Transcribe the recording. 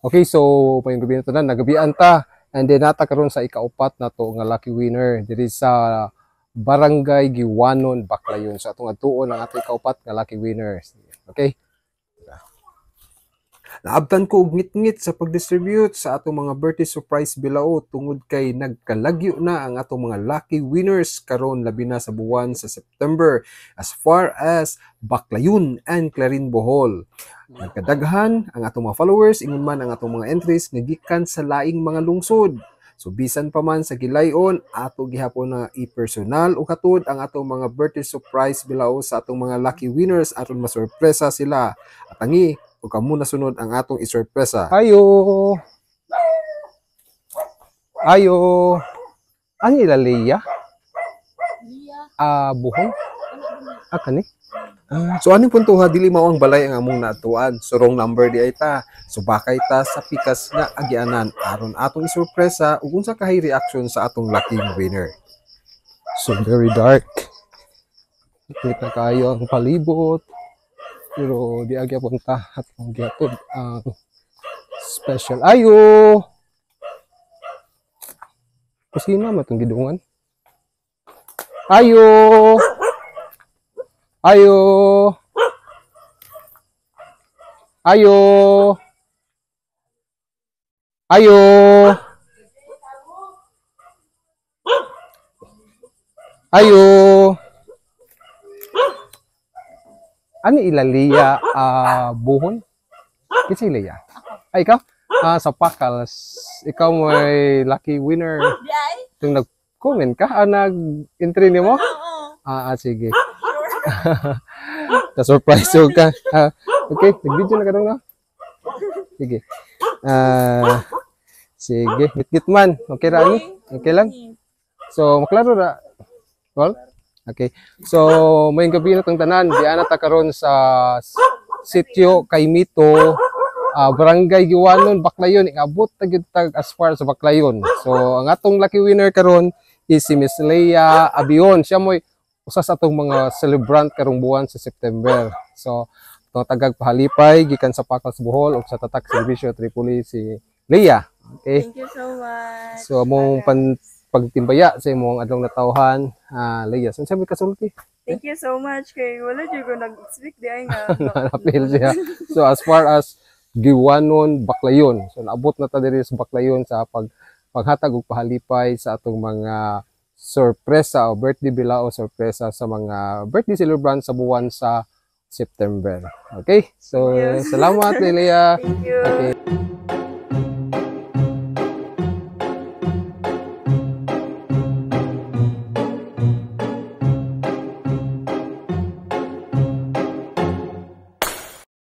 Okay, so may gabi na tanan, nagabian ta. And then nata karon sa ikaupat na to nga lucky winner diri sa Barangay Giwanon, Baclayon. So atong adtuon ang ato ikaupat nga lucky winner. Okay? Naabtan ko og ngit-ngit sa pag-distribute sa atong mga birthday surprise bilao tungod kay nagkalagyo na ang atong mga lucky winners karon labi na sa buwan sa September as far as Baclayon and Clarin Bohol. Nagkadaghan ang atong mga followers ingon man ang atong mga entries nagikan sa laing mga lungsod. So bisan pa man sa gilayon ato gihapon na i-personal o katud ang atong mga birthday surprise bilao sa atong mga lucky winners aron masurpresa sila. At tangi o kamo na sunod ang atong isurpresa. Ayo. Ayo. Ano ila Leia? Buhon? Kani? So aning puntuha dili mao ang balay ang among naatuan. So wrong number di ay ta. So bakay ta sa pikas nga agianan aron atong isurpresa ug unsa kahay reaction sa atong lucky winner. So very dark. Kita kayo ang palibot. Pero di agya punta at ang gihatod ang special. Ayo. Kusina man itong gidungan. Ayo. Ayo. Ayo. Ayo. Ayo. Ano ilaliya buhon? Kasi Leia. Ay, ikaw? Sa Pakals. Ikaw may lucky winner. Itong nag-comment ka? Nag-entry niyo mo? Sige. Na-surprise ka. Okay, nag-video na ka daw na? Sige. Sige, git-git man. Okay ra ni? Okay lang? So, maklaro ra. Well? Okay. So, may gabi na tong tanan. Diyan na ta karon sa sitio Kaimito, Barangay Giwanon, Baclayon. Iabot ta gyud tag as far sa Baclayon. So, ang atong lucky winner karon is si Miss Leia Abion. Siya mo'y usa sa atong mga celebrant karong buwan sa September. So, itong tagag pahalipay gikan sa Pakals Bohol ug sa Tatak Servicio Tripoli si Leia. Okay. Thank you so much. So, among pagtimbaya sa imong adlong natawhan, Leia. So, sabi kasulti. Thank you so much kay wala jud ko nag-speak di ay nga. Napil siya. So, as far as Giwanon, Baclayon. So, naabot na ta diri sa Baclayon sa paghatag og pahalipay sa atong mga sorpresa o birthday bilao sorpresa sa mga birthday celebrant sa buwan sa September. Okay? So, salamat, Leia. Thank you. Okay.